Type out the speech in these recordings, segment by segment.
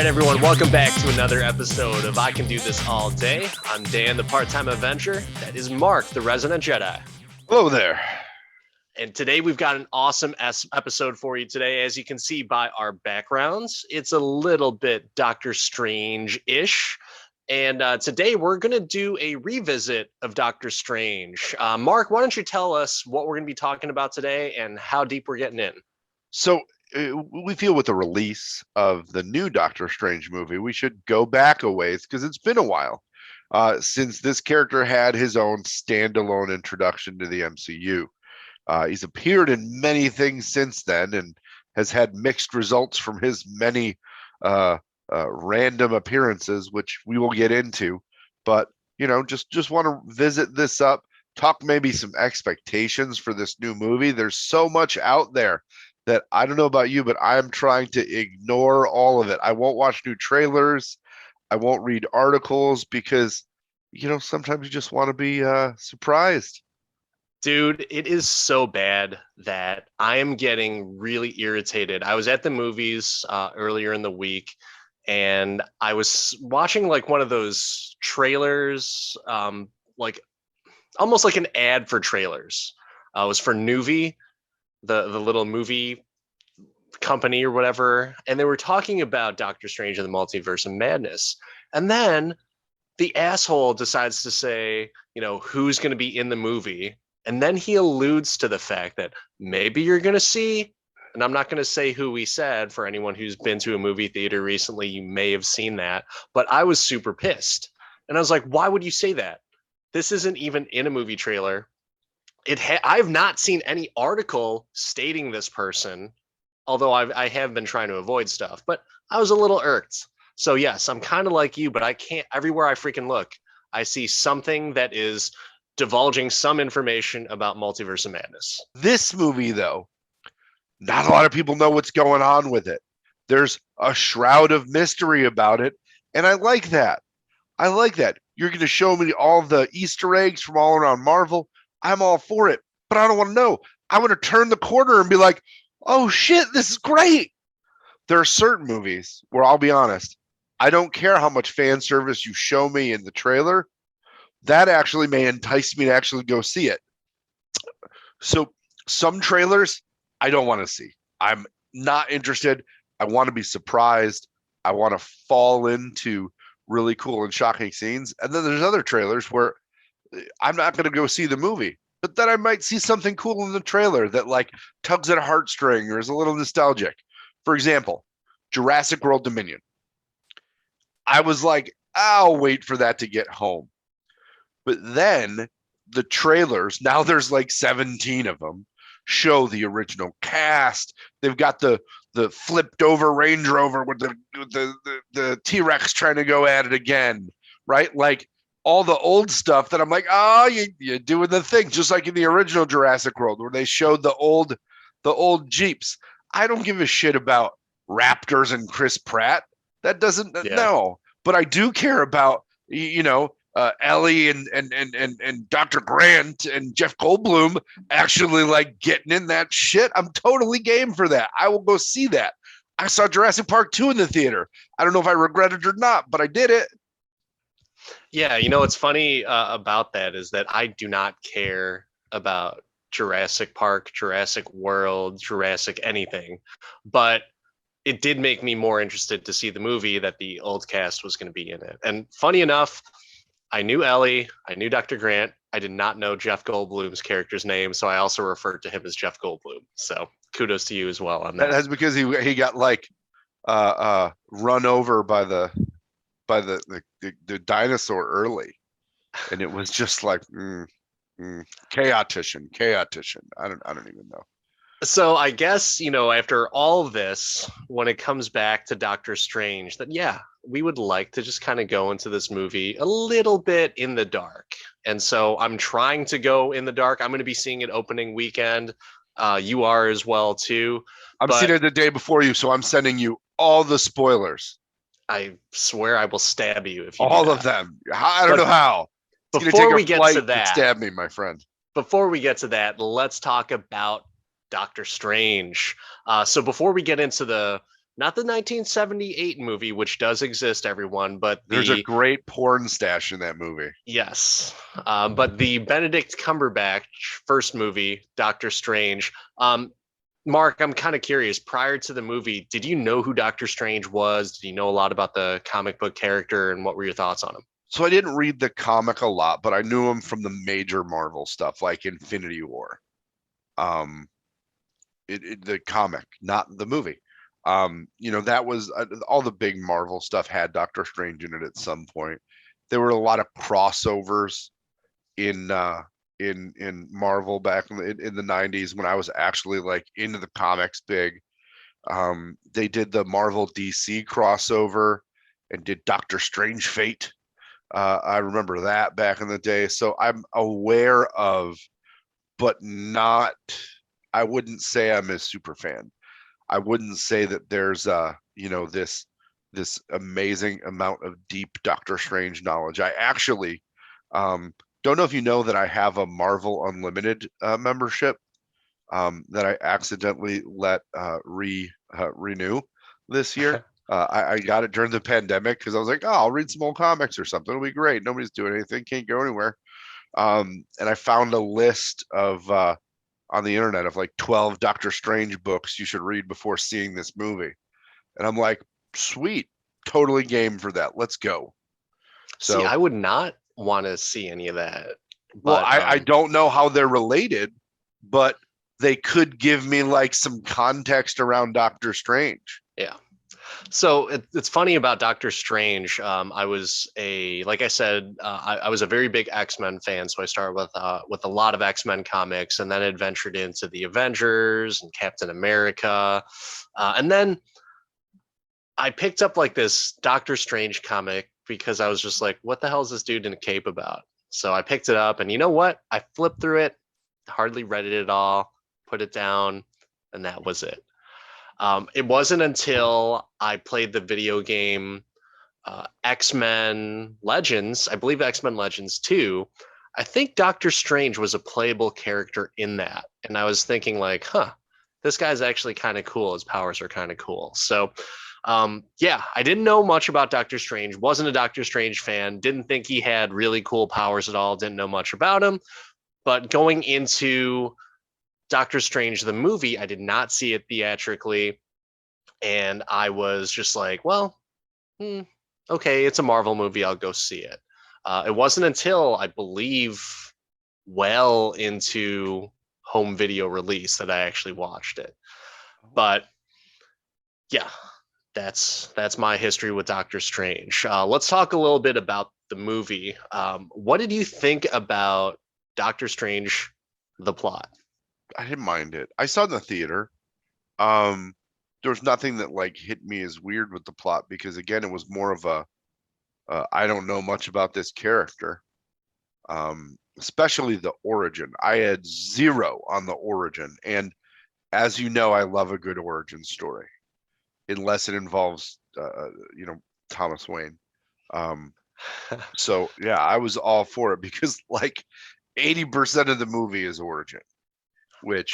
right, everyone, welcome back to another episode of I Can Do This All Day. I'm Dan, the part-time Avenger. That is Mark, the resident Jedi. Hello there. And today we've got an awesome episode for you today. As you can see by our backgrounds, it's a little bit Doctor Strange-ish. And today we're going to do a revisit of Doctor Strange. Mark, why don't you tell us what we're going to be talking about today and how deep we're getting in? So we feel with the release of the new Doctor Strange movie, we should go back a ways because it's been a while since this character had his own standalone introduction to the MCU. He's appeared in many things since then and has had mixed results from his many random appearances, which we will get into. But, you know, just want to visit this up, talk maybe some expectations for this new movie. There's so much out there that I don't know about you, but I'm trying to ignore all of it. I won't watch new trailers. I won't read articles because, you know, sometimes you just want to be surprised. Dude, it is so bad that I am getting really irritated. I was at the movies earlier in the week, and I was watching like one of those trailers, like almost like an ad for trailers. It was for Nuvi, the little movie company or whatever, and they were talking about Doctor Strange and the Multiverse of Madness. And then the asshole decides to say, you know, who's going to be in the movie. And then he alludes to the fact that maybe you're going to see, and I'm not going to say who he said. For anyone who's been to a movie theater recently, you may have seen that. But I was super pissed. And I was like, why would you say that? This isn't even in a movie trailer. I've not seen any article stating this person, although I have been trying to avoid stuff. But I was a little irked. So yes, I'm kind of like you, but I can't. Everywhere I freaking look, I see something that is divulging some information about Multiverse of Madness. This movie, though, not a lot of people know what's going on with it. There's a shroud of mystery about it, and I like that. I like that. You're going to show me all the Easter eggs from all around Marvel. I'm all for it, but I don't want to know. I want to turn the corner and be like, oh shit, this is great. There are certain movies where I'll be honest, I don't care how much fan service you show me in the trailer. That actually may entice me to actually go see it. So some trailers I don't want to see. I'm not interested. I want to be surprised. I want to fall into really cool and shocking scenes. And then there's other trailers where I'm not going to go see the movie, but then I might see something cool in the trailer that like tugs at a heartstring or is a little nostalgic. For example, Jurassic World Dominion. I was like, I'll wait for that to get home. But then the trailers, now there's like 17 of them, show the original cast. They've got the flipped over Range Rover with the T-Rex trying to go at it again, right? Like all the old stuff that I'm like, oh, you're doing the thing, just like in the original Jurassic World where they showed the old Jeeps. I don't give a shit about Raptors and Chris Pratt. That doesn't no, but I do care about, you know, Ellie and Dr. Grant and Jeff Goldblum actually like getting in that shit. I'm totally game for that. I will go see that. I saw Jurassic Park 2 in the theater. I don't know if I regret it or not, but I did it. Yeah, you know what's funny about that is that I do not care about Jurassic Park, Jurassic World, Jurassic anything, but it did make me more interested to see the movie that the old cast was going to be in it. And funny enough, I knew Ellie, I knew Dr. Grant. I did not know Jeff Goldblum's character's name, so I also referred to him as Jeff Goldblum. So kudos to you as well on that. That's because he got like run over by the dinosaur early, and it was just like chaotician. I don't even know. So I guess, you know, after all of this, when it comes back to Doctor Strange, that yeah, we would like to just kind of go into this movie a little bit in the dark. And so I'm trying to go in the dark. I'm going to be seeing it opening weekend. You are as well too. I'm seeing it the day before you, so I'm sending you all the spoilers. I swear I will stab you if you all of them. I don't know how. Before we get to that, stab me, my friend. Before we get to that, let's talk about Doctor Strange. So before we get into the not the 1978 movie, which does exist, everyone, but There's a the great porn stash in that movie. yes, but the Benedict Cumberbatch first movie, Doctor Strange. Mark, I'm kind of curious. Prior to the movie, did you know who Doctor Strange was? Did you know a lot about the comic book character, and what were your thoughts on him? So I didn't read the comic a lot, but I knew him from the major Marvel stuff like Infinity War. Um, the comic, not the movie. That was all the big Marvel stuff had Doctor Strange in it at some point. There were a lot of crossovers in Marvel back in the 90s when I was actually like into the comics big. They did the Marvel DC crossover and did Doctor Strange Fate. I remember that back in the day. So I'm aware of, but not, I wouldn't say I'm a super fan. I wouldn't say that there's this amazing amount of deep Doctor Strange knowledge. I actually don't know if you know that I have a Marvel Unlimited membership that I accidentally let renew this year. I got it during the pandemic because I was like, oh, I'll read some old comics or something. It'll be great. Nobody's doing anything. Can't go anywhere. And I found a list of on the internet of like 12 Doctor Strange books you should read before seeing this movie. And I'm like, sweet, totally game for that. Let's go. See, So, I would not want to see any of that. well, But I don't know how they're related, but they could give me like some context around Doctor Strange. yeah. So it's funny about Doctor Strange. Like I said, I was a very big X-Men fan. So I started with a lot of X-Men comics, and then adventured into the Avengers and Captain America, and then I picked up like this Doctor Strange comic because I was just like, what the hell is this dude in a cape about? So I picked it up, and you know what? I flipped through it, hardly read it at all, put it down, and that was it. It wasn't until I played the video game X-Men Legends, I believe X-Men Legends 2. I think Doctor Strange was a playable character in that. And I was thinking like, this guy's actually kind of cool. His powers are kind of cool. So yeah, I didn't know much about Doctor Strange, wasn't a Doctor Strange fan, didn't think he had really cool powers at all, didn't know much about him. But going into Doctor Strange, the movie, I did not see it theatrically. And I was just like, well, okay, it's a Marvel movie. I'll go see it. It wasn't until I believe well into home video release that I actually watched it. But yeah, that's my history with Doctor Strange. Let's talk a little bit about the movie. What did you think about Doctor Strange, the plot? I didn't mind it. I saw it in the theater. There was nothing that like hit me as weird with the plot because again, it was more of a I don't know much about this character, especially the origin. I had zero on the origin, and as you know, I love a good origin story, unless it involves Thomas Wayne. So yeah, I was all for it because like 80% of the movie is origin, which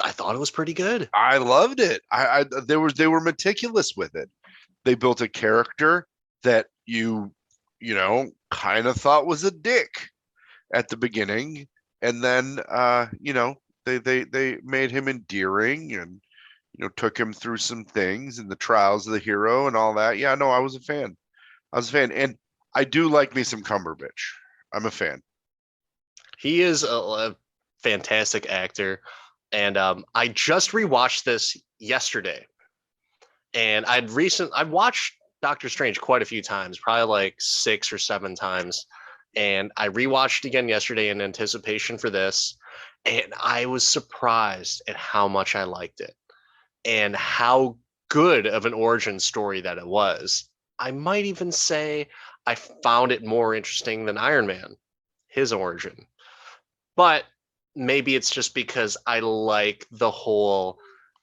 I thought it was pretty good. I loved it. They were meticulous with it. They built a character that you kind of thought was a dick at the beginning, and then they made him endearing and took him through some things and the trials of the hero and all that. Yeah, no, I was a fan. And I do like me some Cumberbatch. I'm a fan. He is a fantastic actor. And I just rewatched this yesterday, and I'd watched Doctor Strange quite a few times, probably like 6 or 7 times, and I rewatched it again yesterday in anticipation for this, and I was surprised at how much I liked it and how good of an origin story that it was. I might even say I found it more interesting than Iron Man, his origin. But maybe it's just because I like the whole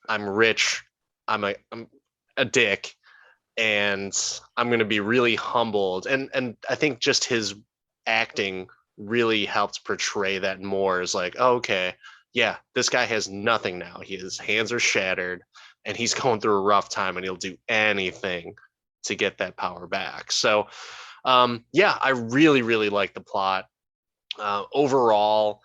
I'm rich, I'm a dick, and I'm gonna be really humbled. And I think just his acting really helped portray that more as like, oh, okay, yeah, this guy has nothing now. His hands are shattered. and he's going through a rough time, and he'll do anything to get that power back. So, yeah, I really, really like the plot. Overall,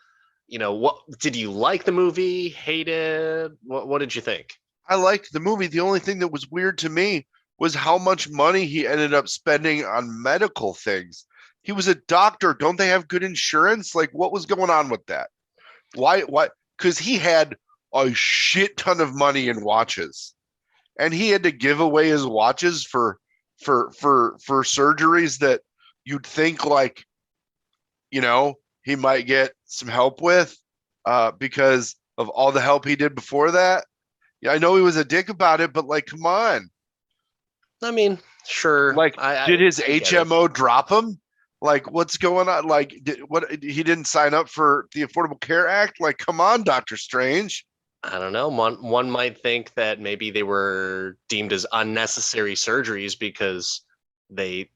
what did you like the movie? Hate it? What did you think? I liked the movie. The only thing that was weird to me was how much money he ended up spending on medical things. He was a doctor. Don't they have good insurance? Like, what was going on with that? Why? Because he had a shit ton of money in watches, and he had to give away his watches for surgeries that you'd think, like, he might get some help with, because of all the help he did before that. Yeah, I know he was a dick about it, but like, come on. I mean, sure. Like, did his I get it. HMO drop him? Like, what's going on? Like, he didn't sign up for the Affordable Care Act? Like, come on, Doctor Strange. I don't know. One might think that maybe they were deemed as unnecessary surgeries because they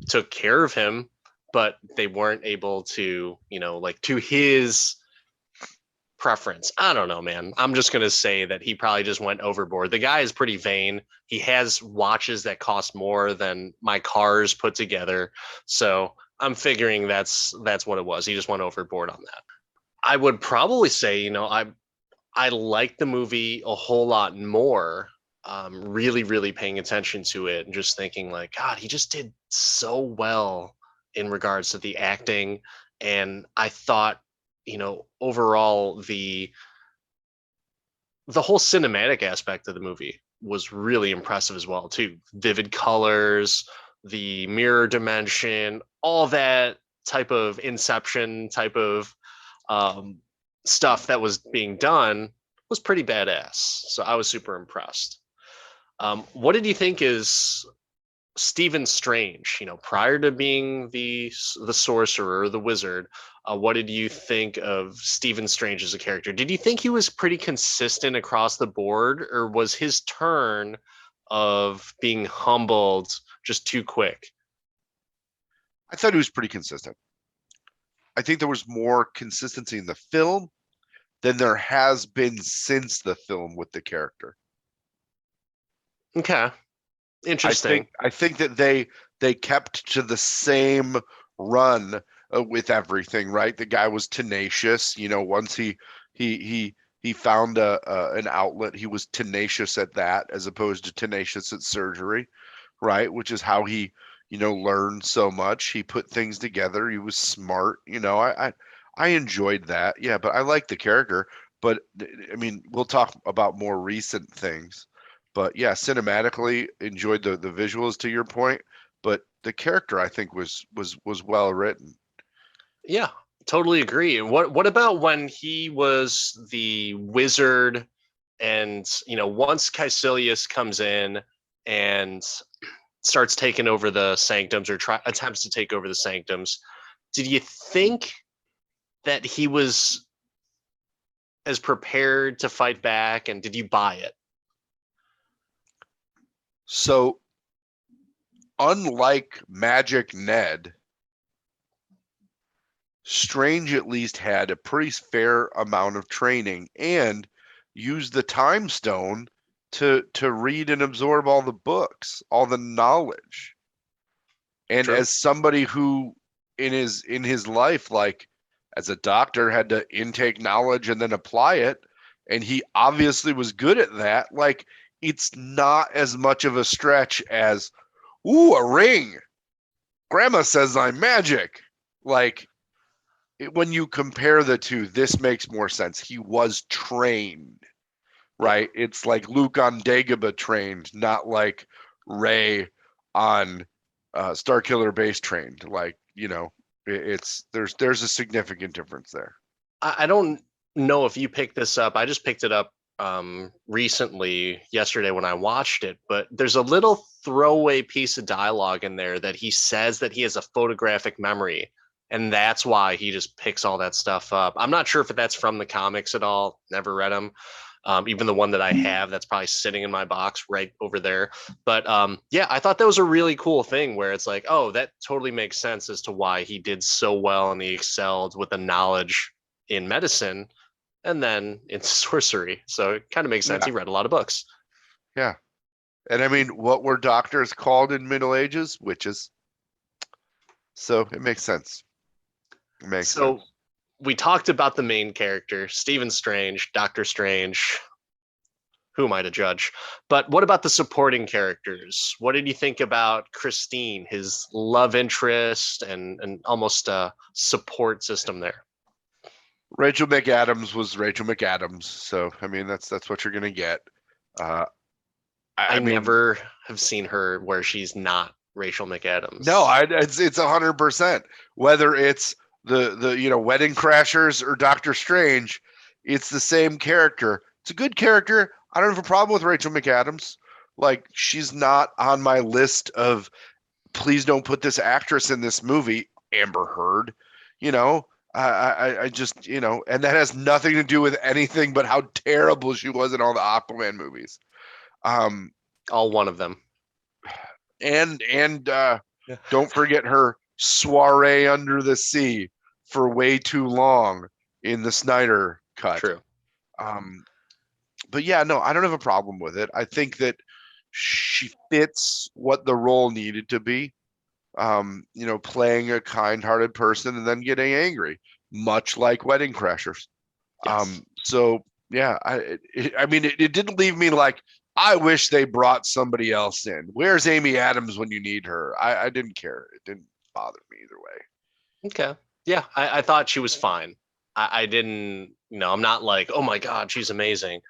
took care of him, but they weren't able to, like, to his preference. I don't know, man. I'm just gonna say that he probably just went overboard. The guy is pretty vain. He has watches that cost more than my cars put together. So I'm figuring that's what it was. He just went overboard on that. I would probably say, I like the movie a whole lot more. Really, really paying attention to it and just thinking like, God, he just did so well in regards to the acting. And I thought, overall the whole cinematic aspect of the movie was really impressive as well too. Vivid colors, the mirror dimension, all that type of Inception type of stuff that was being done was pretty badass. So I was super impressed. What did you think is Stephen Strange? Prior to being the sorcerer, the wizard, what did you think of Stephen Strange as a character? Did you think he was pretty consistent across the board, or was his turn of being humbled just too quick? I thought he was pretty consistent. I think there was more consistency in the film than there has been since the film with the character. Okay. Interesting. I think that they kept to the same run with everything, right? The guy was tenacious. Once he found an outlet, he was tenacious at that, as opposed to tenacious at surgery, right? Which is how he learned so much. He put things together. He was smart. I enjoyed that. Yeah, but I like the character. But I mean, we'll talk about more recent things. But yeah, cinematically enjoyed the visuals, to your point. But the character, I think, was well written. Yeah, totally agree. And what about when he was the wizard and, once Caecilius comes in and starts taking over the sanctums, or attempts to take over the sanctums, did you think that he was as prepared to fight back, and did you buy it? So, unlike Magic Ned, Strange at least had a pretty fair amount of training and used the time stone to read and absorb all the books, all the knowledge. And True. as somebody who in his life, like as a doctor, had to intake knowledge and then apply it, and he obviously was good at that, like, it's not as much of a stretch as, ooh, a ring. Grandma says I'm magic. Like, when you compare the two, this makes more sense. He was trained, right? It's like Luke on Dagobah trained, not like Rey on Starkiller Base trained. Like, there's a significant difference there. I don't know if you picked this up. I just picked it up recently, yesterday, when I watched it, but there's a little throwaway piece of dialogue in there that he says that he has a photographic memory, and that's why he just picks all that stuff up. I'm not sure if that's from the comics at all. Never read them. Even the one that I have, that's probably sitting in my box right over there. But yeah, I thought that was a really cool thing where it's like, oh, that totally makes sense as to why he did so well and he excelled with the knowledge in medicine and then in sorcery. So it kind of makes sense. Yeah. He read a lot of books. Yeah. And I mean, what were doctors called in Middle Ages? Witches. So it makes sense. It makes So sense. we talked about the main character, Stephen Strange, Doctor Strange. Who am I to judge? But what about the supporting characters? What did you think about Christine, his love interest, and almost a support system there? Rachel McAdams was Rachel McAdams. So I mean, that's what you're gonna get. Uh, I I mean, never have seen her where she's not Rachel no, McAdams. it's 100%. Whether it's the Wedding Crashers or Doctor Strange, it's the same character. It's a good character. I don't have a problem with Rachel McAdams. Like, she's not on my list of please don't put this actress in this movie. Amber Heard, you know. I just and that has nothing to do with anything but how terrible she was in all the Aquaman movies. Um, All one of them. and don't forget her soiree under the sea for way too long in the Snyder cut. True. Um, but yeah, no, I don't have a problem with it. I think that she fits what the role needed to be. Playing a kind-hearted person and then getting angry, much like Wedding Crashers. Yes. So yeah, I mean, it didn't leave me like I wish they brought somebody else in. Where's Amy Adams when you need her? I didn't care. It didn't bother me either way. Okay. Yeah, I thought she was fine. I didn't, I'm not like, oh my God, she's amazing.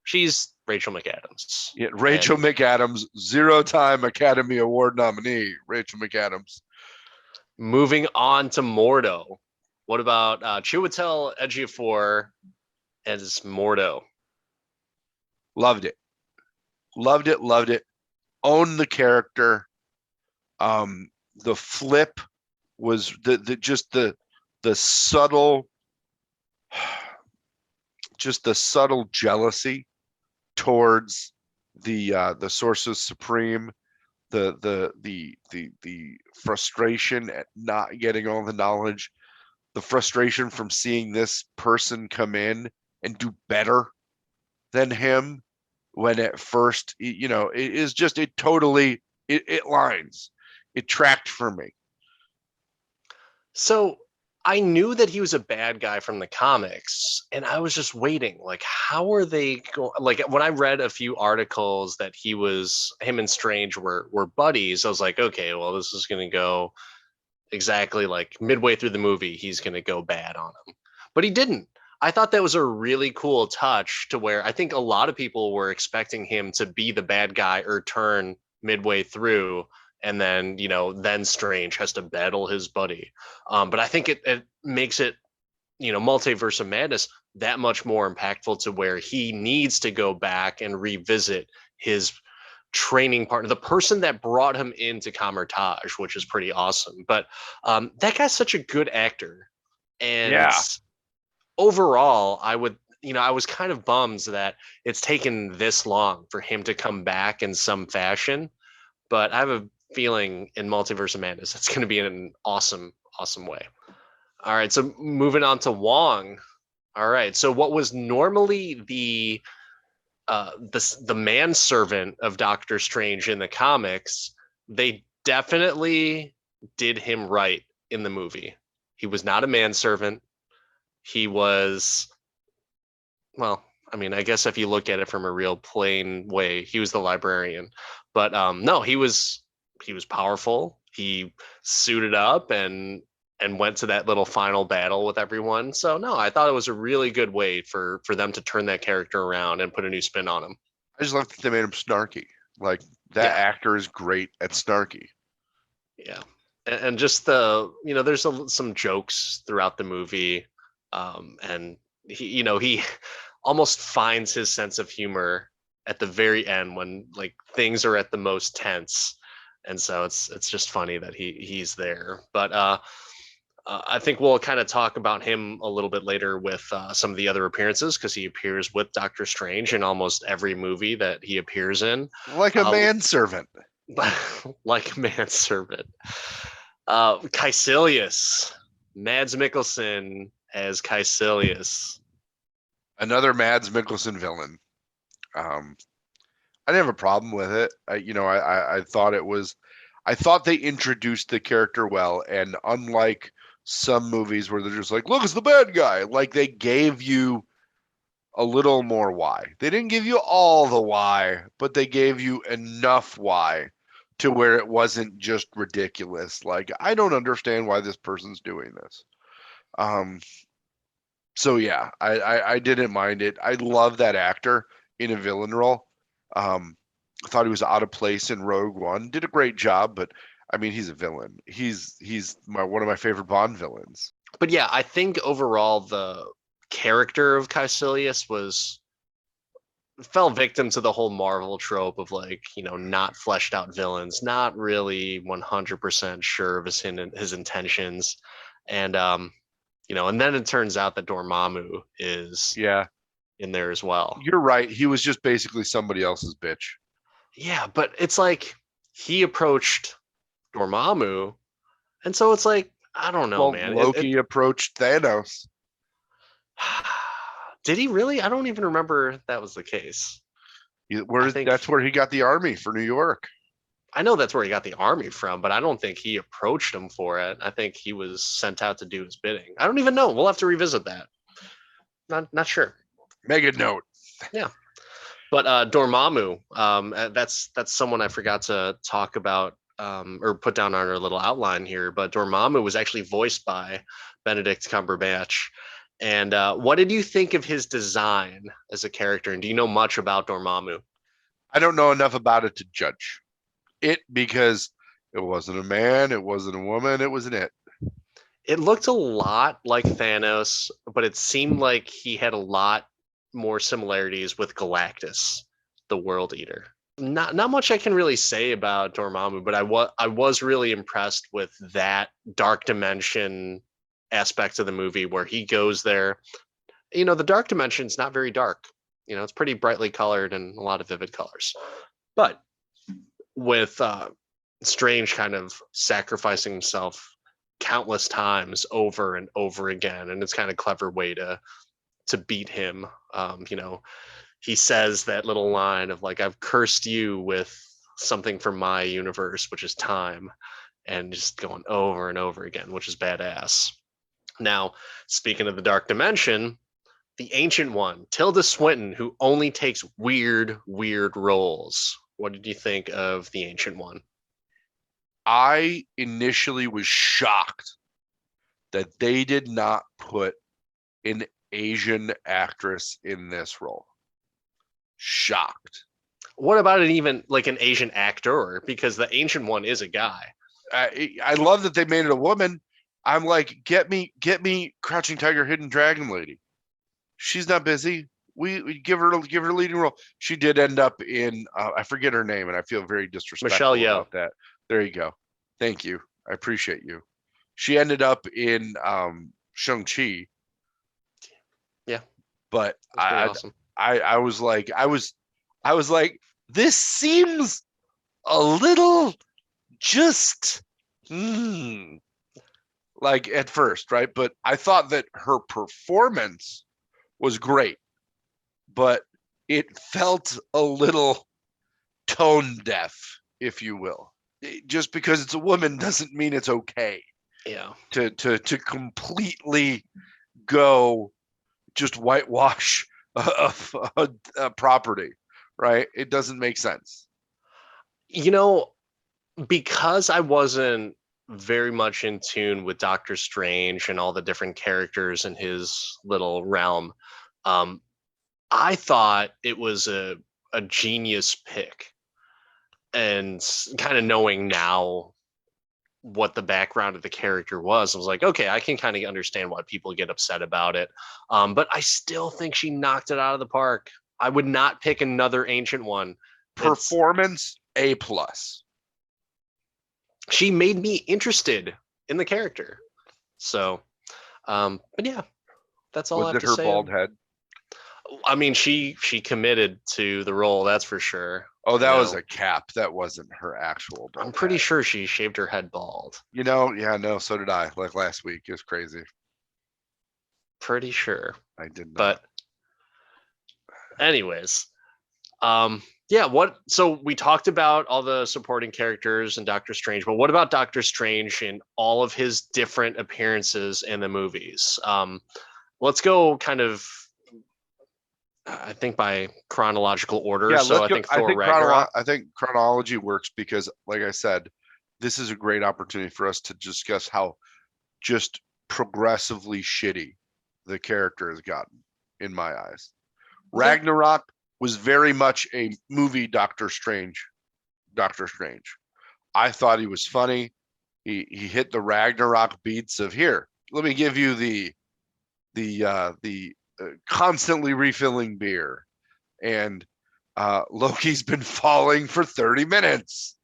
She's Rachel McAdams. Yeah, Rachel And McAdams, 0-time Academy Award nominee. Rachel McAdams. moving on to Mordo. What about Chiwetel Ejiofor as Mordo? Loved it. Loved it. Loved it. Owned the character. The flip was the subtle, just the subtle jealousy towards the Sources Supreme, the frustration at not getting all the knowledge, the frustration from seeing this person come in and do better than him when at first it is just it lines, it tracked for me. So I knew that he was a bad guy from the comics, and I was just waiting. Like, how are they going? Like, when I read a few articles that him and Strange were buddies, I was like, okay, well, this is going to go exactly like midway through the movie, he's going to go bad on him. But he didn't. I thought that was a really cool touch to where I think a lot of people were expecting him to be the bad guy or turn midway through. And then, then Strange has to battle his buddy. But I think it makes it, Multiverse of Madness that much more impactful to where he needs to go back and revisit his training partner, the person that brought him into Camertage, which is pretty awesome. But that guy's such a good actor. And Yeah. overall, I was kind of bummed that it's taken this long for him to come back in some fashion. But I have a feeling in Multiverse of Madness, it's going to be in an awesome, awesome way. All right. So moving on to Wong. All right. So what was normally the manservant of Doctor Strange in the comics, they definitely did him right in the movie. He was not a manservant. He was, well, I mean, I guess if you look at it from a real plain way, he was the librarian. But no, he was powerful. He suited up and went to that little final battle with everyone. So no, I thought it was a really good way for them to turn that character around and put a new spin on him. I just love that they made him snarky. Like, that Yeah, actor is great at snarky. yeah, and just there's some jokes throughout the movie, and he almost finds his sense of humor at the very end when like things are at the most tense, and so it's just funny that he's there. But I think we'll kind of talk about him a little bit later with some of the other appearances because he appears with Doctor Strange in almost every movie that he appears in, Like a manservant. like manservant. Caecilius, Mads Mikkelsen as Caecilius. Another Mads Mikkelsen villain. Um, I didn't have a problem with it. I thought it was, I thought they introduced the character well, and unlike some movies where they're just like, look, it's the bad guy, like they gave you a little more why. They didn't give you all the why, but they gave you enough why to where it wasn't just ridiculous. Like, I don't understand why this person's doing this. Um, so yeah, I didn't mind it. I love that actor in a villain role. I thought he was out of place in Rogue One. Did a great job, but I mean, he's a villain. He's one of my favorite Bond villains. But yeah, I think overall the character of Caecilius fell victim to the whole Marvel trope of like, not fleshed out villains, not really 100% sure of his intentions. And and then it turns out that Dormammu is Yeah, in there as well. you're right. He was just basically somebody else's bitch. Yeah, but it's like he approached Dormammu, and so it's like, I don't know, Well, man. Loki approached Thanos. Did he really? I don't even remember that was the case. That's where he got the army for New York. I know that's where he got the army from, but I don't think he approached him for it. I think he was sent out to do his bidding. I don't even know. We'll have to revisit that. Not sure. Make a note. Yeah. But Dormammu, that's someone I forgot to talk about or put down on our little outline here. But Dormammu was actually voiced by Benedict Cumberbatch. And what did you think of his design as a character? And do you know much about Dormammu? I don't know enough about it to judge it because it wasn't a man, it wasn't a woman, it was an it. It looked a lot like Thanos, but it seemed like he had a lot more similarities with Galactus, the World Eater. Not much I can really say about Dormammu, but I was really impressed with that dark dimension aspect of the movie where he goes there. The dark dimension's not very dark. It's pretty brightly colored and a lot of vivid colors. But with Strange kind of sacrificing himself countless times over and over again, and it's kind of clever way to beat him. He says that little line of like, I've cursed you with something from my universe, which is time, and just going over and over again, which is badass. Now, speaking of the dark dimension, the Ancient One, Tilda Swinton, who only takes weird roles. What did you think of the Ancient One? I initially was shocked that they did not put an Asian actress in this role. Shocked. What about even like an Asian actor? Because the Ancient One is a guy. I love that they made it a woman. I'm like, get me Crouching Tiger, Hidden Dragon lady. She's not busy. We give her a leading role. She did end up in I forget her name, and I feel very disrespectful about that. There you go. Thank you. I appreciate you. She ended up in Shang-Chi. Yeah. But awesome. I was like, this seems a little just like at first, right? But I thought that her performance was great, but it felt a little tone deaf, if you will. Just because it's a woman doesn't mean it's okay. Yeah. To completely go just whitewash a property, right? It doesn't make sense. Because I wasn't very much in tune with Doctor Strange and all the different characters in his little realm, I thought it was a genius pick. And kind of knowing now what the background of the character was, I was like, okay, I can kind of understand why people get upset about it. But I still think she knocked it out of the park. I would not pick another Ancient One. Performance A+. She made me interested in the character. So, but yeah, that's all I have to say. Was it her bald head? I mean, she committed to the role, that's for sure. Oh, that was a cap. That wasn't her actual bald I'm pretty head. sure she shaved her head bald. Yeah, no, so did I. Like last week. It was crazy. Pretty sure. I did not. But anyways, Yeah, so we talked about all the supporting characters and Doctor Strange, but what about Doctor Strange in all of his different appearances in the movies? Let's go kind of, I think, by chronological order. Yeah, So let's I go. think Thor Ragnarok. I think chronology works because, like I said, this is a great opportunity for us to discuss how just progressively shitty the character has gotten, in my eyes. Okay. Ragnarok was very much a movie Doctor Strange. Doctor Strange. I thought he was funny. He hit the Ragnarok beats of here. Let me give you the constantly refilling beer, and Loki's been falling for 30 minutes.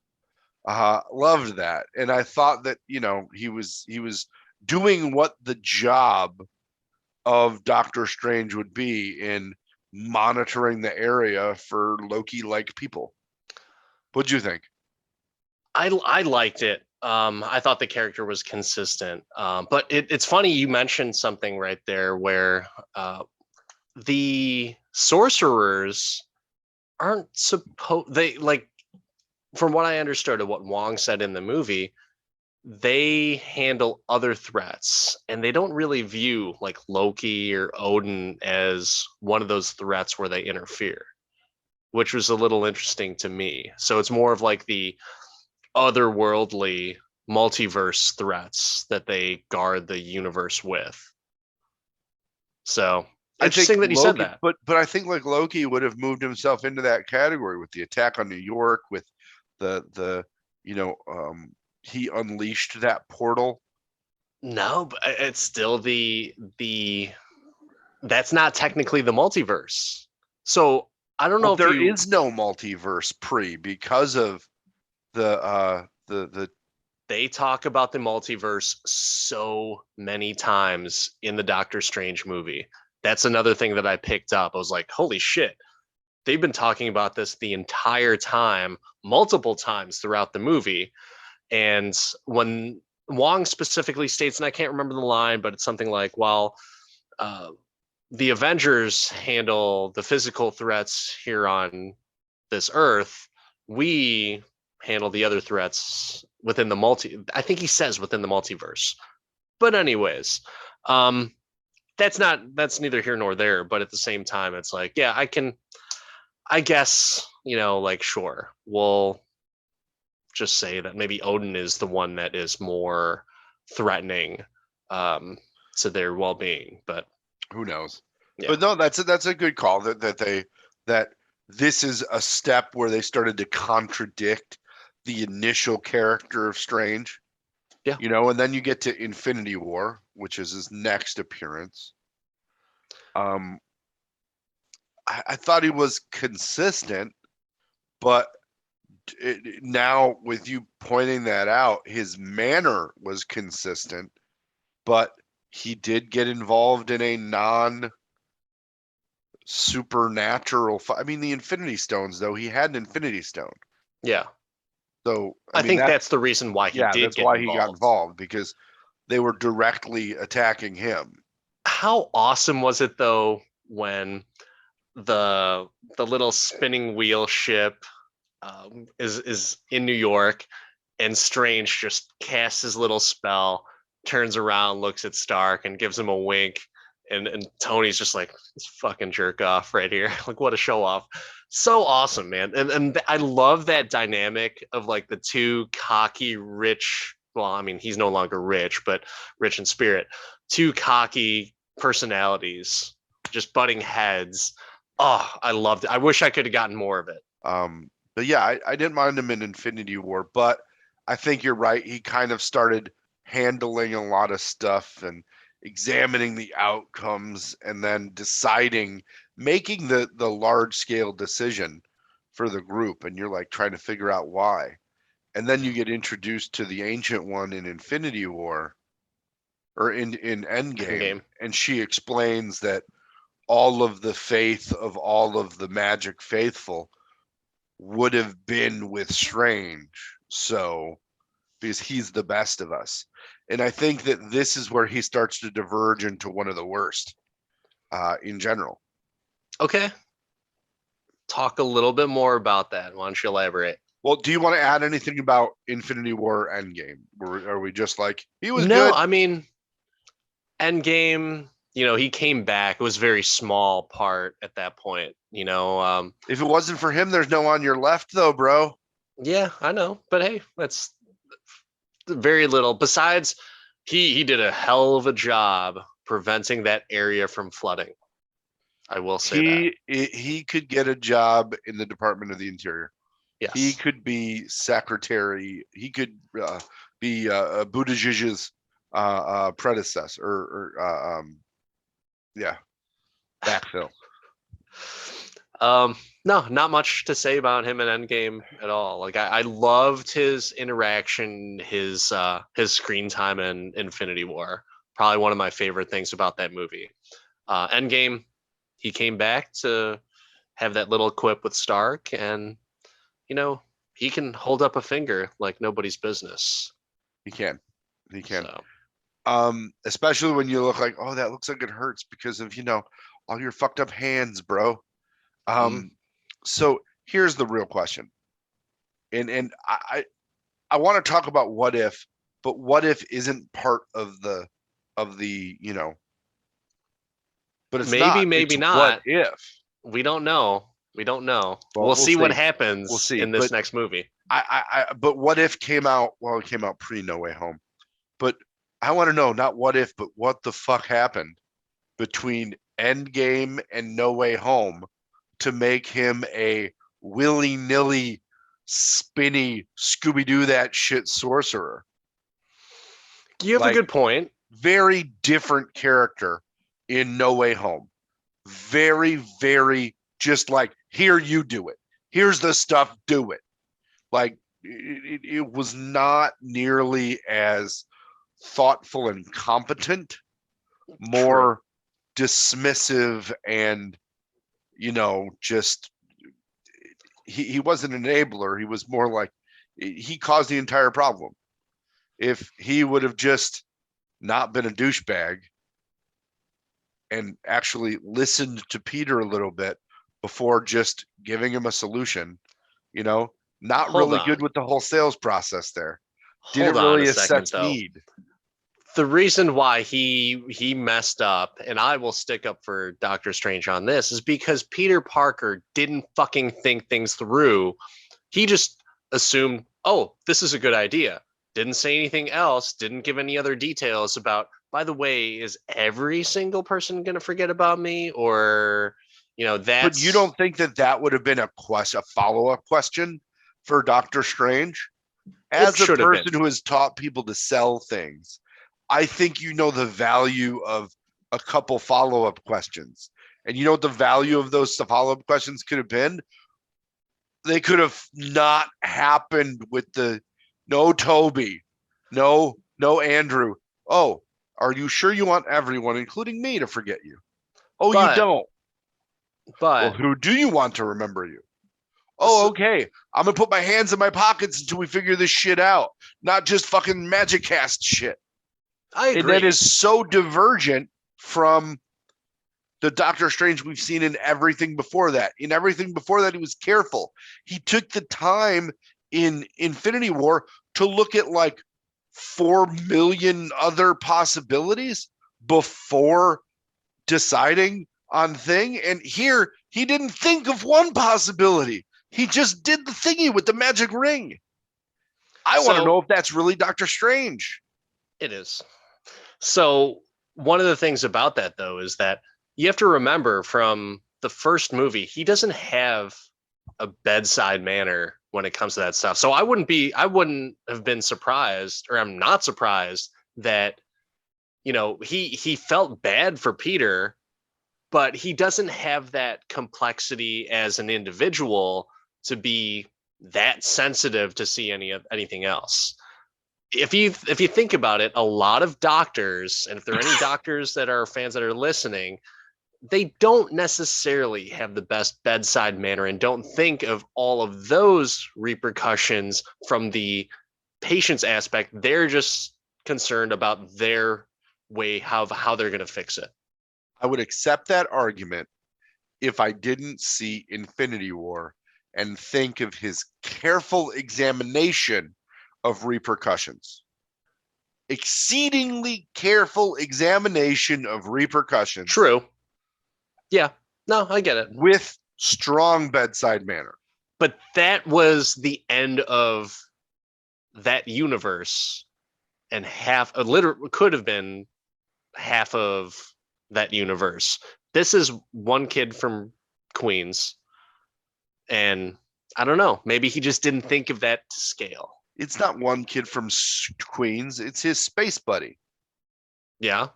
Loved that, and I thought that he was doing what the job of Doctor Strange would be in monitoring the area for Loki-like people. What'd you think? I liked it. I thought the character was consistent. But it's funny you mentioned something right there where the sorcerers aren't supposed they like from what I understood of what Wong said in the movie, they handle other threats and they don't really view like Loki or Odin as one of those threats where they interfere, which was a little interesting to me. So it's more of like the otherworldly multiverse threats that they guard the universe with. So I think interesting that he said Loki, that. but I think like Loki would have moved himself into that category with the attack on New York, with the he unleashed that portal. No, but it's still the that's not technically the multiverse. So I don't Well, know if there you is no multiverse because of the they talk about the multiverse so many times in the Doctor Strange movie. That's another thing that I picked up. I was like, holy shit. They've been talking about this the entire time, multiple times throughout the movie. And when Wong specifically states, and I can't remember the line, but it's something like, well, uh, the Avengers handle the physical threats here on this Earth. We handle the other threats within the I think he says within the multiverse. But anyways, um, that's neither here nor there. But at the same time, it's like, yeah, I guess, like sure, we'll just say that maybe Odin is the one that is more threatening um, to their well-being. But who knows? yeah, But no, that's a good call that this is a step where they started to contradict the initial character of Strange. yeah, And then you get to Infinity War, which is his next appearance. Um, I thought he was consistent, but now with you pointing that out, his manner was consistent, but he did get involved in a non supernatural. I mean, the Infinity Stones, though, he had an Infinity Stone. yeah. So, I I mean, think that's the reason why he did that's get why he got involved. involved, because they were directly attacking him. How awesome was it though when the the little spinning wheel ship is in New York, and Strange just casts his little spell, turns around, looks at Stark, and gives him a wink, and Tony's just like, this fucking jerk off right here. Like, what a show off. So awesome, man. And I love that dynamic of like the two cocky, rich. Well, I mean, he's no longer rich, but rich in spirit. Two cocky personalities just butting heads. Oh, I loved it. I wish I could have gotten more of it. But yeah, I didn't mind him in Infinity War, but I think you're right. He kind of started handling a lot of stuff and examining the outcomes and then deciding, making the large scale decision for the group. And you're like trying to figure out why. And then you get introduced to the Ancient One in Infinity War or in Endgame, Game. and she explains that all of the faith of all of the magic faithful would have been with Strange. So, because he's the best of us. And I think that this is where he starts to diverge into one of the worst in general. Okay. talk a little bit more about that. Why don't you elaborate? Well, do you want to add anything about Infinity War Endgame? Are we just like, he was No, good? I mean, Endgame, he came back. It was a very small part at that point, If it wasn't for him, there's no On Your Left, though, bro. Yeah, I know. But hey, that's very little. Besides, he did a hell of a job preventing that area from flooding. I will say that. He could get a job in the Department of the Interior. Yes. He could be secretary. He could be Buttigieg's predecessor, backfill. No, not much to say about him in Endgame at all. Like I loved his interaction, his screen time in Infinity War. Probably one of my favorite things about that movie. Endgame, he came back to have that little quip with Stark, and he can hold up a finger like nobody's business. He can. So. Especially when you look like, oh, that looks like it hurts because of all your fucked up hands, bro. So here's the real question, and I want to talk about what if, but what if isn't part of the but it's maybe not. What if? We don't know. Well, we'll see what happens. We'll see in this next movie. But what if came out? Well, it came out pre No Way Home, but I want to know not what if, but what the fuck happened between Endgame and No Way Home to make him a willy-nilly, spinny Scooby-Doo that shit sorcerer. You have a good point. Very different character in No Way Home. Very, very just like, here, you do it. Here's the stuff, do it. Like, it was not nearly as thoughtful and competent, more dismissive and just he wasn't an enabler. He was more like he caused the entire problem. If he would have just not been a douchebag and actually listened to Peter a little bit before just giving him a solution, not really good with the whole sales process there. Didn't really assess need. The reason why he messed up, and I will stick up for Doctor Strange on this, is because Peter Parker didn't fucking think things through. He just assumed, oh, this is a good idea. Didn't say anything else, didn't give any other details about, by the way, is every single person going to forget about me? Or, that's... But you don't think that would have been a follow-up question for Doctor Strange? As a person who has taught people to sell things, I think the value of a couple follow-up questions. And what the value of those follow-up questions could have been? They could have not happened with the no Toby, no Andrew. Oh, are you sure you want everyone, including me, to forget you? Oh, you don't. But well, who do you want to remember you? Oh, okay. I'm going to put my hands in my pockets until we figure this shit out. Not just fucking magic cast shit. I agree. And that is so divergent from the Doctor Strange we've seen in everything before that. In everything before that, he was careful. He took the time in Infinity War to look at like 4 million other possibilities before deciding on thing. And here, he didn't think of one possibility. He just did the thingy with the magic ring. I want to know if that's really Doctor Strange. It is. So one of the things about that, though, is that you have to remember from the first movie, he doesn't have a bedside manner when it comes to that stuff. So I wouldn't have been surprised, or I'm not surprised that, he felt bad for Peter, but he doesn't have that complexity as an individual to be that sensitive to see anything else. If you think about it, a lot of doctors, and if there are any doctors that are fans that are listening, they don't necessarily have the best bedside manner and don't think of all of those repercussions from the patient's aspect. They're just concerned about their way, how they're going to fix it. I would accept that argument if I didn't see Infinity War and think of his careful examination of repercussions. Exceedingly careful examination of repercussions. True. Yeah. No, I get it. With strong bedside manner. But that was the end of that universe, and literally could have been half of that universe. This is one kid from Queens, and I don't know, maybe he just didn't think of that to scale. It's not one kid from Queens, it's his space buddy. Yeah,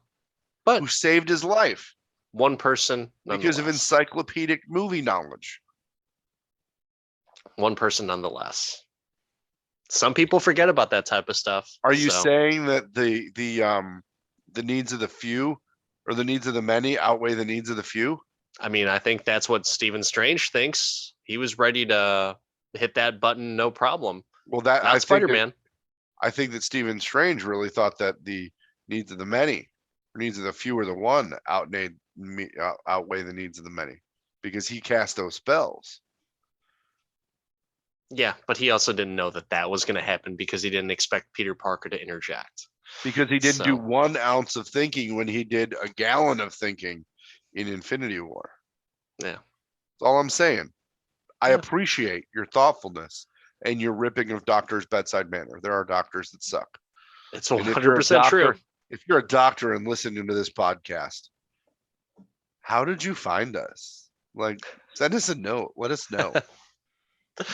but who saved his life. One person, because of encyclopedic movie knowledge. One person nonetheless. Some people forget about that type of stuff. Are you saying that the needs of the few or the needs of the many outweigh the needs of the few? I mean, I think that's what Stephen Strange thinks. He was ready to hit that button, no problem. Well, that not Spider-Man. I think that Stephen Strange really thought that the needs of the many, or needs of the few or the one, outweigh the needs of the many, because he cast those spells. Yeah, but he also didn't know that that was going to happen because he didn't expect Peter Parker to interject. Because he didn't do 1 ounce of thinking when he did a gallon of thinking in Infinity War. Yeah. That's all I'm saying. I appreciate your thoughtfulness and your ripping of doctors' bedside manner. There are doctors that suck. It's 100% true. If you're a doctor and listening to this podcast, how did you find us? Like, send us a note. Let us know.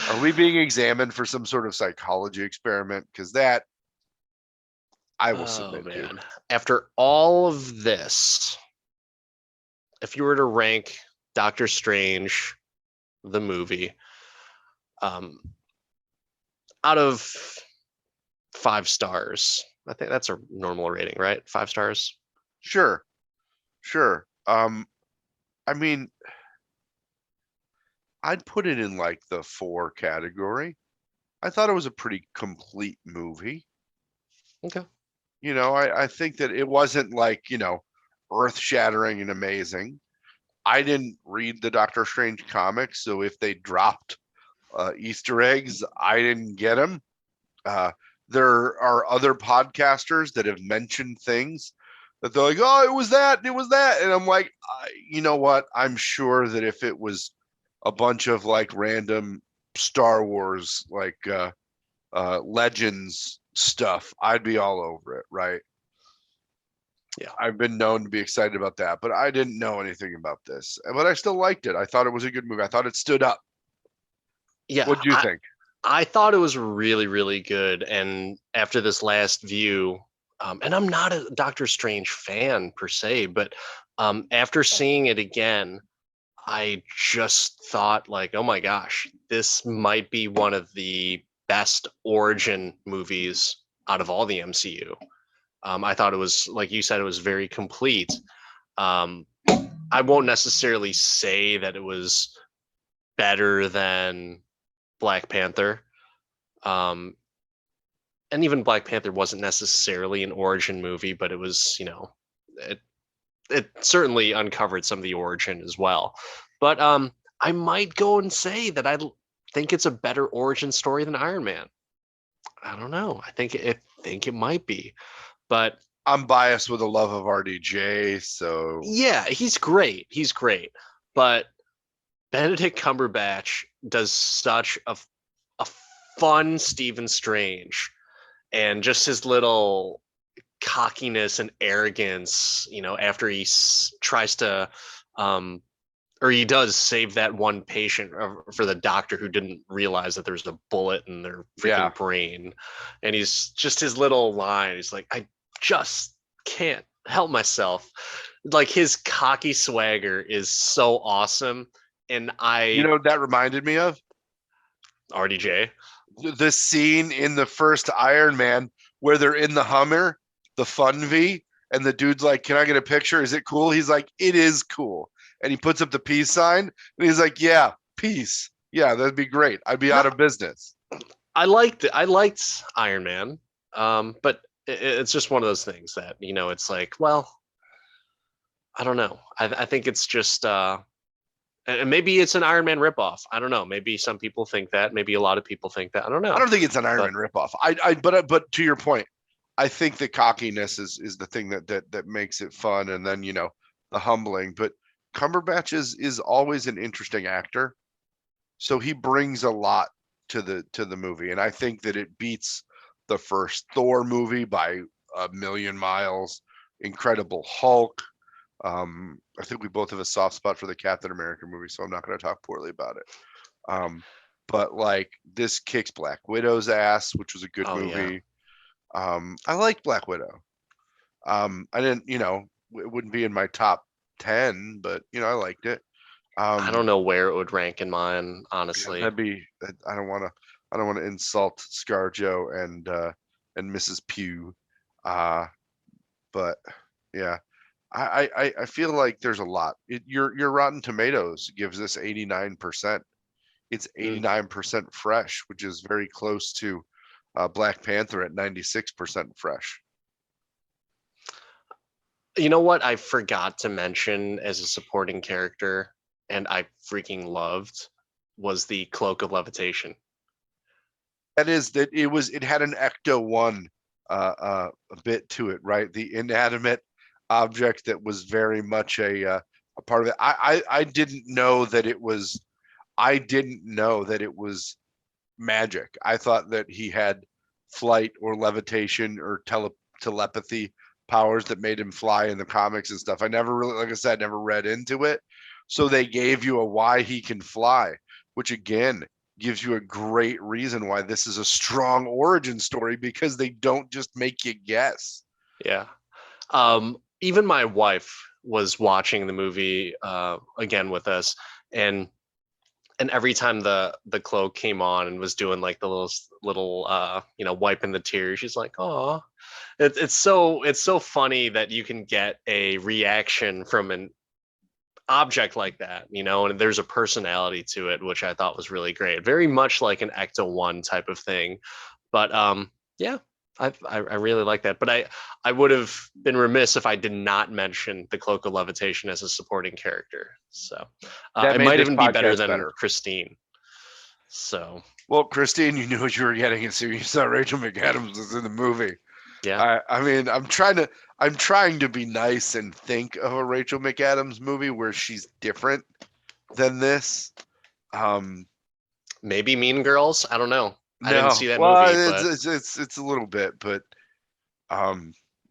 Are we being examined for some sort of psychology experiment? Because that I will submit to. After all of this, if you were to rank Doctor Strange, the movie, out of 5 stars, I think that's a normal rating, right? 5 stars? Sure. I mean, I'd put it in like the 4 category. I thought it was a pretty complete movie. Okay. I think that it wasn't like, earth-shattering and amazing. I didn't read the Doctor Strange comics, so if they dropped Easter eggs, I didn't get them. There are other podcasters that have mentioned things that they're like, oh, it was that. And I'm like, you know what? I'm sure that if it was a bunch of like random Star Wars, like Legends stuff, I'd be all over it, right? Yeah. I've been known to be excited about that, but I didn't know anything about this. But I still liked it. I thought it was a good movie. I thought it stood up. Yeah. What do you think? I thought it was really, really good. And after this last view, and I'm not a Doctor Strange fan per se, but after seeing it again, I just thought like, oh my gosh, this might be one of the best origin movies out of all the MCU. I thought it was, like you said, it was very complete. I won't necessarily say that it was better than Black Panther. And even Black Panther wasn't necessarily an origin movie, but it was, it certainly uncovered some of the origin as well. But I might go and say that I think it's a better origin story than Iron Man. I don't know. I think it might be. But I'm biased with a love of RDJ, so yeah, he's great. But Benedict Cumberbatch does such a fun Stephen Strange, and just his little cockiness and arrogance, after he tries to or he does save that one patient for the doctor who didn't realize that there's a bullet in their freaking brain. And he's just, his little line, he's like, I just can't help myself. Like, his cocky swagger is so awesome. And that reminded me of RDJ. The scene in the first Iron Man where they're in the Hummer, the Fun V, and the dude's like, can I get a picture? Is it cool? He's like, it is cool. And he puts up the peace sign, and he's like, yeah, peace. Yeah, that'd be great. I'd be out of business. I liked it. I liked Iron Man. But it's just one of those things that, it's like, well, I don't know. I think it's just And maybe it's an Iron Man ripoff. I don't know. Maybe some people think that. Maybe a lot of people think that. I don't know. I don't think it's an Iron Man ripoff. But to your point, I think the cockiness is the thing that makes it fun, and then the humbling. But Cumberbatch is always an interesting actor, so he brings a lot to the movie, and I think that it beats the first Thor movie by a million miles. Incredible Hulk. I think we both have a soft spot for the Captain America movie, so I'm not going to talk poorly about it. But like this kicks Black Widow's ass, which was a good movie. Yeah. I liked Black Widow. I didn't, it wouldn't be in my top 10, but I liked it. I don't know where it would rank in mine, honestly. Yeah, I don't want to insult ScarJo and Mrs. Pugh. But yeah, I feel like there's a lot. Your Rotten Tomatoes gives this 89%. It's 89% fresh, which is very close to Black Panther at 96% fresh. You know what I forgot to mention as a supporting character, and I freaking loved, was the Cloak of Levitation. That is that it had an Ecto-1 a bit to it, right? The inanimate object that was very much a part of it. I didn't know that it was. I didn't know that it was magic. I thought that he had flight or levitation or telepathy powers that made him fly in the comics and stuff. I never really, like I said, never read into it. So they gave you a why he can fly, which again gives you a great reason why this is a strong origin story, because they don't just make you guess. Yeah. Even my wife was watching the movie again with us, and every time the cloak came on and was doing like the little wiping the tears, she's like, "Oh, it's so funny that you can get a reaction from an object like that, and there's a personality to it, which I thought was really great. Very much like an Ecto-1 type of thing. But yeah, I really like that. But I would have been remiss if I did not mention the Cloak of Levitation as a supporting character. So it might even be better than Christine. So well, Christine, you knew what you were getting into. You saw Rachel McAdams was in the movie. Yeah, I mean, I'm trying to be nice and think of a Rachel McAdams movie where she's different than this. Maybe Mean Girls. I don't know. I didn't see that movie. It's a little bit, but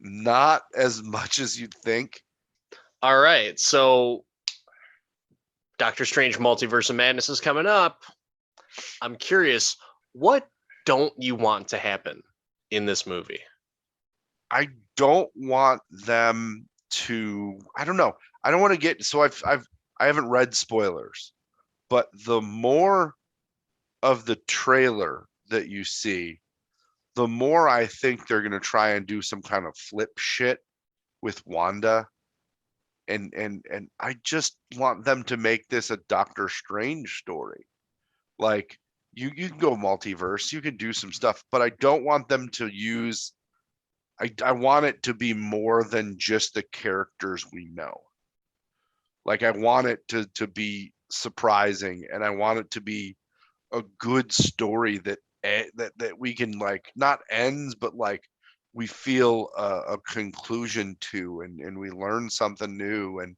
not as much as you'd think. All right, so Doctor Strange Multiverse of Madness is coming up. I'm curious, what don't you want to happen in this movie? I don't want them to. I don't know. I don't want to get. So I haven't read spoilers, but the more of the trailer that you see, the more I think they're going to try and do some kind of flip shit with Wanda, and I just want them to make this a Doctor Strange story. Like you can go multiverse, you can do some stuff, but I don't want them to use. I want it to be more than just the characters we know. Like I want it to be surprising, and I want it to be a good story that we can like not ends, but like we feel a conclusion to, and we learn something new, and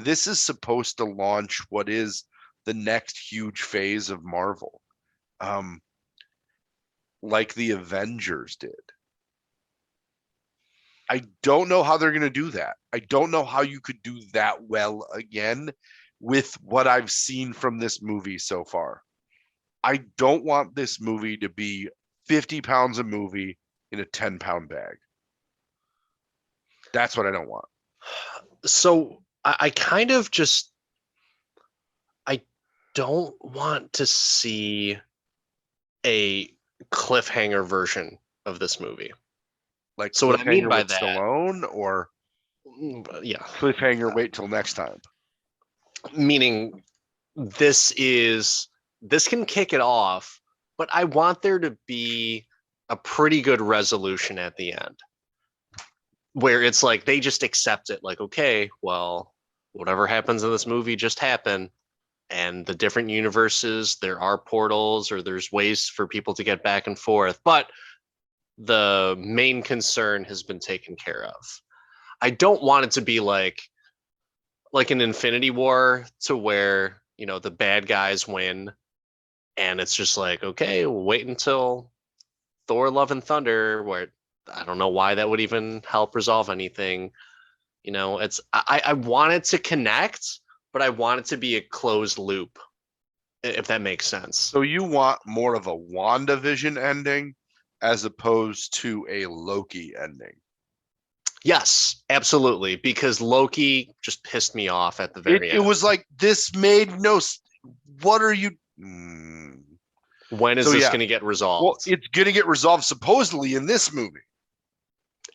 this is supposed to launch what is the next huge phase of Marvel, like the Avengers did. I don't know how they're going to do that. I don't know how you could do that well again with what I've seen from this movie so far. I don't want this movie to be 50 pounds a movie in a 10-pound bag. That's what I don't want. So I kind of just, I don't want to see a cliffhanger version of this movie. Like, so what I mean by that, Stallone, or yeah, cliffhanger, wait till next time. Meaning, this can kick it off, but I want there to be a pretty good resolution at the end, where it's like they just accept it, like, okay, well, whatever happens in this movie just happened. and the different universes, there are portals or there's ways for people to get back and forth, but the main concern has been taken care of. I don't want it to be like an Infinity War to where, you know, the bad guys win and it's just like, okay, we'll wait until Thor Love and Thunder, where I don't know why that would even help resolve anything. You know, I want it to connect, but I want it to be a closed loop, if that makes sense. So you want more of a WandaVision ending as opposed to a Loki ending? Yes, absolutely, because Loki just pissed me off at the very It end. was like, this made no. What are you? When is this going to get resolved? Well, it's going to get resolved supposedly in this movie,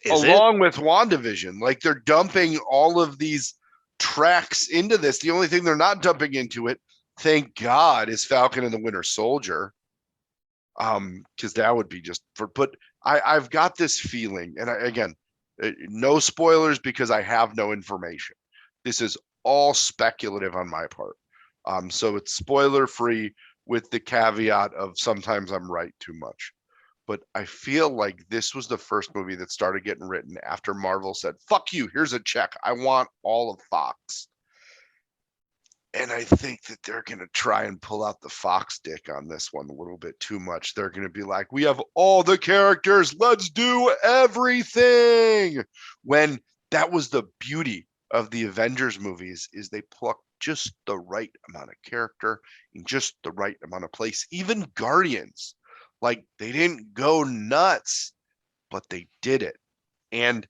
Is along with WandaVision. Like, they're dumping all of these tracks into this. The only thing they're not dumping into it, thank God, is Falcon and the Winter Soldier. Because that would be just for. But I've got this feeling, and again, no spoilers because I have no information. This is all speculative on my part. So it's spoiler free with the caveat of sometimes I'm right too much. But I feel like this was the first movie that started getting written after Marvel said, fuck you, here's a check. I want all of Fox. And I think that they're going to try and pull out the Fox dick on this one a little bit too much. They're going to be like, we have all the characters. Let's do everything. When that was the beauty of the Avengers movies, is they plucked just the right amount of character in just the right amount of place. Even Guardians, like, they didn't go nuts, but they did it. And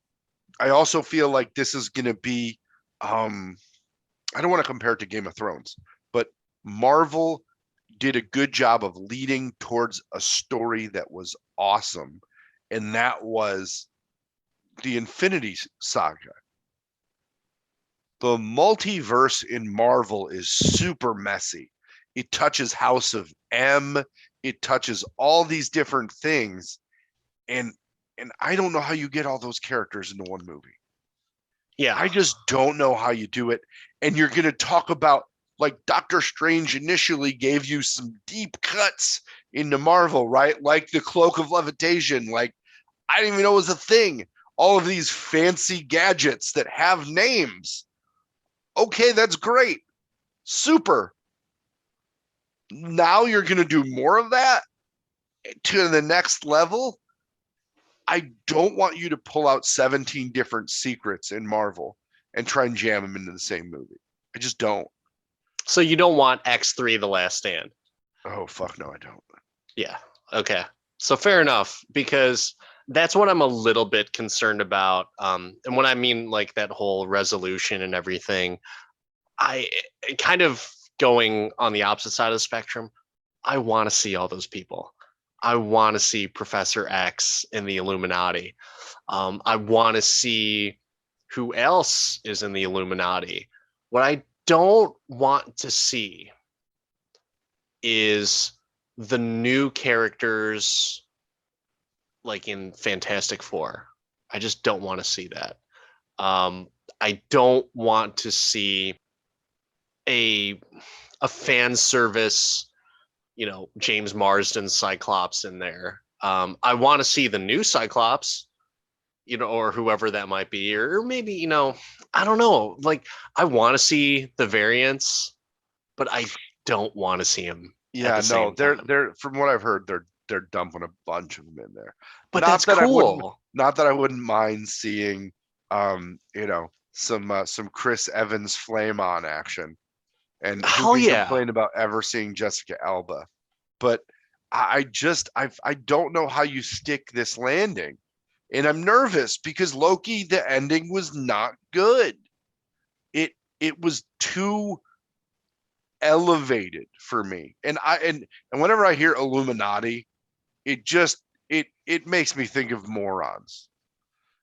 I also feel like this is going to be, I don't want to compare it to Game of Thrones, but Marvel did a good job of leading towards a story that was awesome. And that was the Infinity Saga. The multiverse in Marvel is super messy. It touches House of M. It touches all these different things. And I don't know how you get all those characters into one movie. Yeah. I just don't know how you do it. And you're going to talk about, like, Doctor Strange initially gave you some deep cuts into Marvel, right? Like the Cloak of Levitation. Like, I didn't even know it was a thing. All of these fancy gadgets that have names. Okay, that's great. Super. Now you're going to do more of that to the next level. I don't want you to pull out 17 different secrets in Marvel and try and jam them into the same movie. I just don't. So you don't want X3 The Last Stand? Oh, fuck no, I don't. Yeah. Okay. So fair enough, because that's what I'm a little bit concerned about. And when I mean like that whole resolution and everything, I kind of going on the opposite side of the spectrum. I want to see all those people. I want to see Professor X in the Illuminati. I want to see who else is in the Illuminati. What I don't want to see is the new characters like in Fantastic Four. I just don't want to see that. I don't want to see a fan service, you know, James Marsden Cyclops in there. I want to see the new Cyclops, you know, or whoever that might be, or maybe, you know, I don't know. Like, I want to see the variants, but I don't want to see them. Yeah, no, they're from what I've heard, they're dumping a bunch of them in there. But not that's that cool. Not that I wouldn't mind seeing, you know, some Chris Evans flame on action. And who can complain about ever seeing Jessica Alba? But I don't know how you stick this landing. And I'm nervous because Loki, the ending was not good. It was too elevated for me. And whenever I hear Illuminati, it just it makes me think of morons.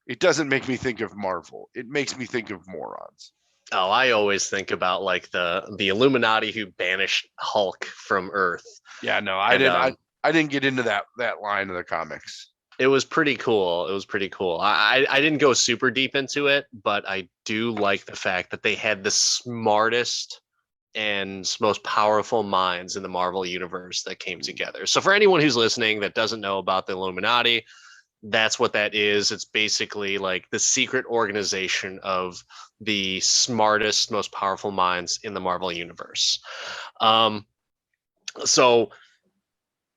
It doesn't make me think of Marvel. It makes me think of morons. Oh, I always think about like the Illuminati who banished Hulk from Earth. Yeah, no, I didn't get into that line of the comics. It was pretty cool. It was pretty cool. I didn't go super deep into it, but I do like the fact that they had the smartest and most powerful minds in the Marvel universe that came together. So for anyone who's listening that doesn't know about the Illuminati, that's what that is. It's basically like the secret organization of the smartest, most powerful minds in the Marvel universe. So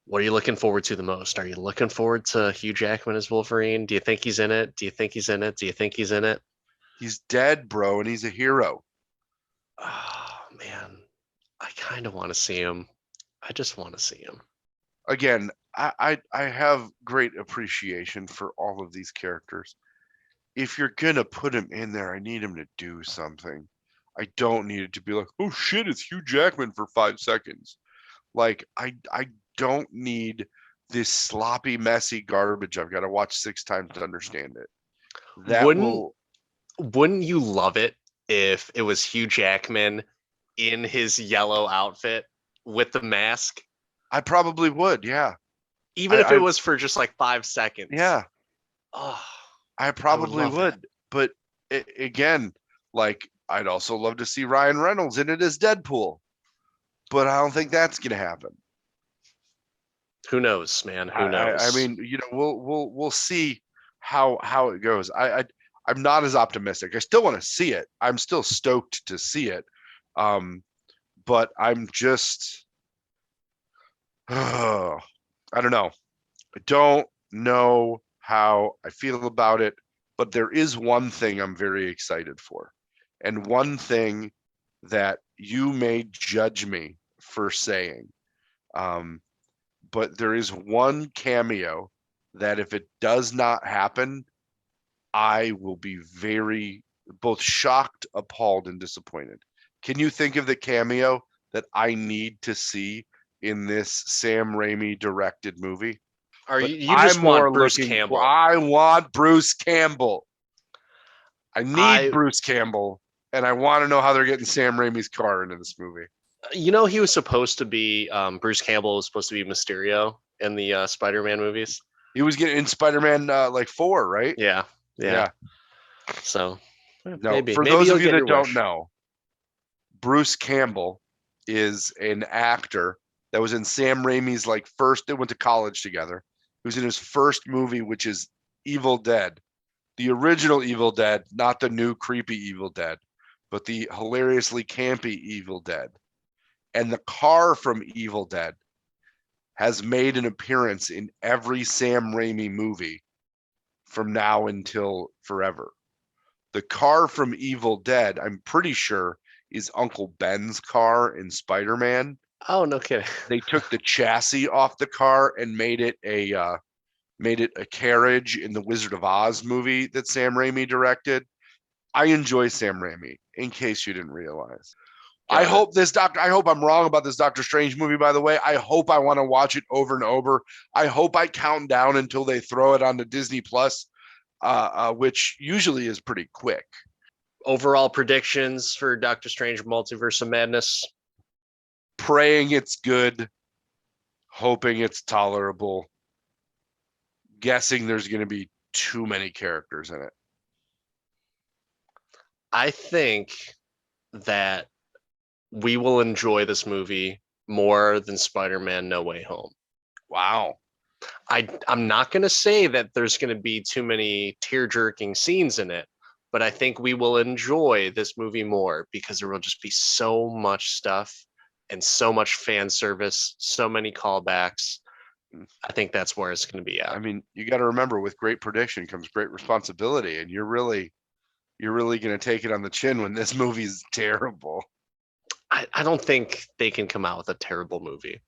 what are you looking forward to the most? Are you looking forward to Hugh Jackman as Wolverine? Do you think he's in it? Do you think he's in it? Do you think he's in it? He's dead, bro, and he's a hero. Oh, man. I kind of want to see him. I just want to see him. Again, I have great appreciation for all of these characters. If you're gonna put him in there, I need him to do something. I don't need it to be like, oh shit, it's Hugh Jackman for 5 seconds. Like I don't need this sloppy, messy garbage I've got to watch 6 times to understand it. Wouldn't you love it if it was Hugh Jackman in his yellow outfit with the mask? I probably would, yeah. Even if it was for just like 5 seconds. Yeah. Oh, I probably would. But again, like I'd also love to see Ryan Reynolds in it as Deadpool. But I don't think that's gonna happen. Who knows, man? Who knows? I mean, you know, we'll see how it goes. I'm not as optimistic. I still want to see it. I'm still stoked to see it. But I'm just I don't know. I don't know how I feel about it, but there is one thing I'm very excited for. And one thing that you may judge me for saying. But there is one cameo that if it does not happen, I will be very both shocked, appalled, and disappointed. Can you think of the cameo that I need to see in this Sam Raimi directed movie? You just want Bruce Campbell. I want Bruce Campbell. I need Bruce Campbell, and I want to know how they're getting Sam Raimi's car into this movie. You know, he was supposed to be Bruce Campbell was supposed to be Mysterio in the Spider-Man movies. He was getting in Spider-Man like 4, right? Yeah. So no, maybe those of you that don't know, Bruce Campbell is an actor that was in Sam Raimi's first. They went to college together. He was in his first movie, which is Evil Dead, the original Evil Dead, not the new creepy Evil Dead, but the hilariously campy Evil Dead. And the car from Evil Dead has made an appearance in every Sam Raimi movie from now until forever. The car from Evil Dead, I'm pretty sure, is Uncle Ben's car in Spider-Man. Oh, no kidding. They took the chassis off the car and made it a carriage in the Wizard of Oz movie that Sam Raimi directed. I enjoy Sam Raimi, in case you didn't realize. I hope I'm wrong about this Doctor Strange movie, by the way. I hope I want to watch it over and over. I hope I count down until they throw it onto Disney Plus, which usually is pretty quick. Overall predictions for Doctor Strange Multiverse of Madness? Praying it's good, hoping it's tolerable, guessing there's going to be too many characters in it. I think that we will enjoy this movie more than Spider-Man No Way Home. Wow. I'm not going to say that there's going to be too many tear-jerking scenes in it, but I think we will enjoy this movie more because there will just be so much stuff and so much fan service, so many callbacks. I think that's where it's going to be at. I mean, you got to remember, with great prediction comes great responsibility, and you're really going to take it on the chin when this movie is terrible. I don't think they can come out with a terrible movie.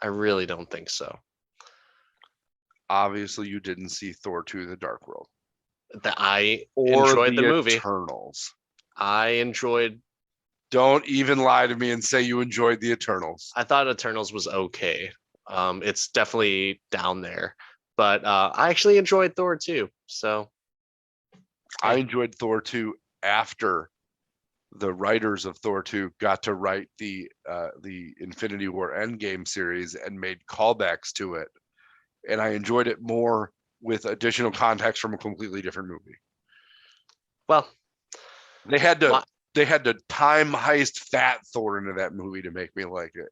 I really don't think so. Obviously, you didn't see Thor 2: The Dark World. I enjoyed the movie. Eternals. I enjoyed. Don't even lie to me and say you enjoyed the Eternals. I thought Eternals was okay. It's definitely down there, but I actually enjoyed Thor 2. So I enjoyed Thor 2 after the writers of Thor 2 got to write the Infinity War Endgame series and made callbacks to it, and I enjoyed it more with additional context from a completely different movie. Well, they had to they had to time heist Fat Thor into that movie to make me like it.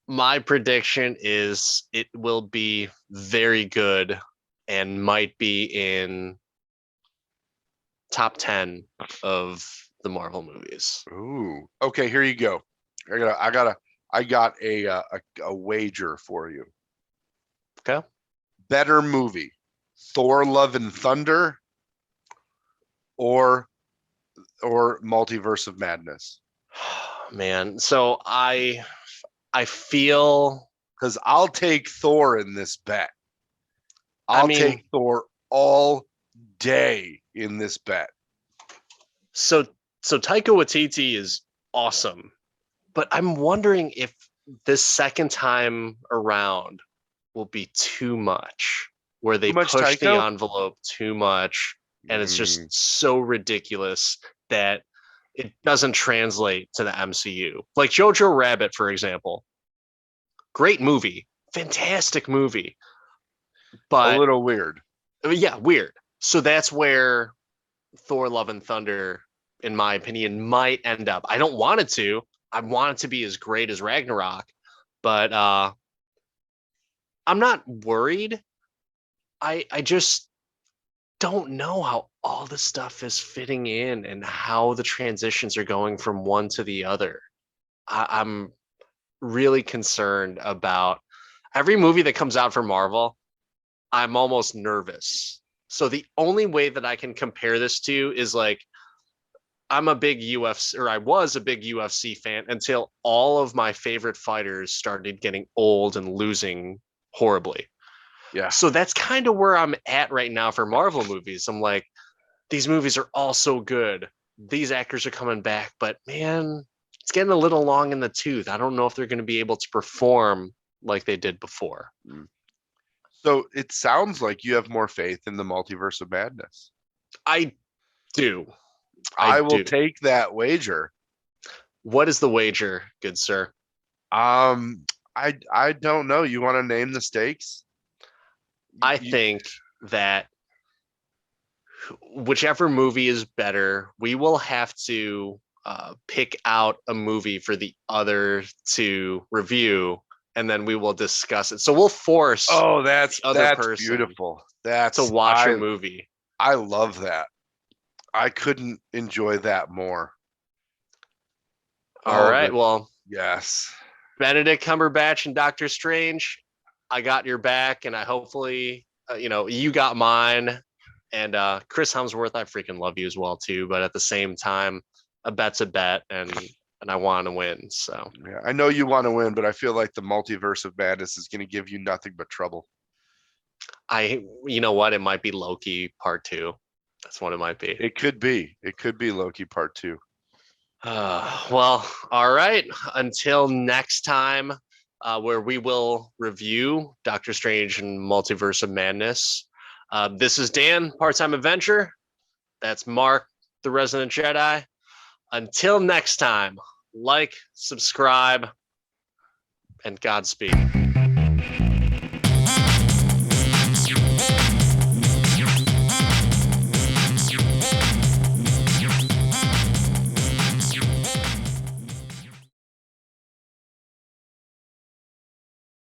My prediction is it will be very good and might be in top 10 of the Marvel movies. Ooh. Okay, here you go. I got a wager for you. Okay. Better movie. Thor Love and Thunder or Multiverse of Madness. Man, so I feel Because I'll take Thor in this bet. I I'll mean take Thor all day in this bet. so Taika Waititi is awesome, but I'm wondering if this second time around will be too much, where they Too much push the Taika? envelope too much, and it's just Mm. so ridiculous that it doesn't translate to the MCU. Like Jojo Rabbit, for example, great movie, fantastic movie, A but little weird. yeah, weird. So that's where Thor: Love and Thunder, in my opinion, might end up. I don't want it to. I want it to be as great as Ragnarok, but I'm not worried. I just don't know how all the stuff is fitting in and how the transitions are going from one to the other. I'm really concerned about every movie that comes out for Marvel. I'm almost nervous. So the only way that I can compare this to is like I'm a big UFC, or I was a big UFC fan until all of my favorite fighters started getting old and losing horribly. Yeah. So that's kind of where I'm at right now for Marvel movies. I'm like, these movies are all so good. These actors are coming back, but man, it's getting a little long in the tooth. I don't know if they're going to be able to perform like they did before. Mm. So it sounds like you have more faith in the Multiverse of Madness. I do. I will do. take that wager. What is the wager, good sir? I don't know. You want to name the stakes? I You, think that whichever movie is better, we will have to pick out a movie for the other to review, and then we will discuss it. So we'll force oh, the other that's person beautiful. to That's watch a movie. I love that. I couldn't enjoy that more. All Oh, right. Well, yes. Benedict Cumberbatch and Doctor Strange, I got your back, and I hopefully, you got mine. And Chris Hemsworth, I freaking love you as well too. But at the same time, a bet's a bet, and I want to win. So Yeah, I know you want to win, but I feel like the Multiverse of Madness is going to give you nothing but trouble. you know what? It might be Loki Part 2. That's what it might be. It could be. It could be Loki Part 2. Well, all right. Until next time, where we will review Doctor Strange and Multiverse of Madness. This is Dan, Part-Time Adventure. That's Mark, the Resident Jedi. Until next time, like, subscribe, and Godspeed.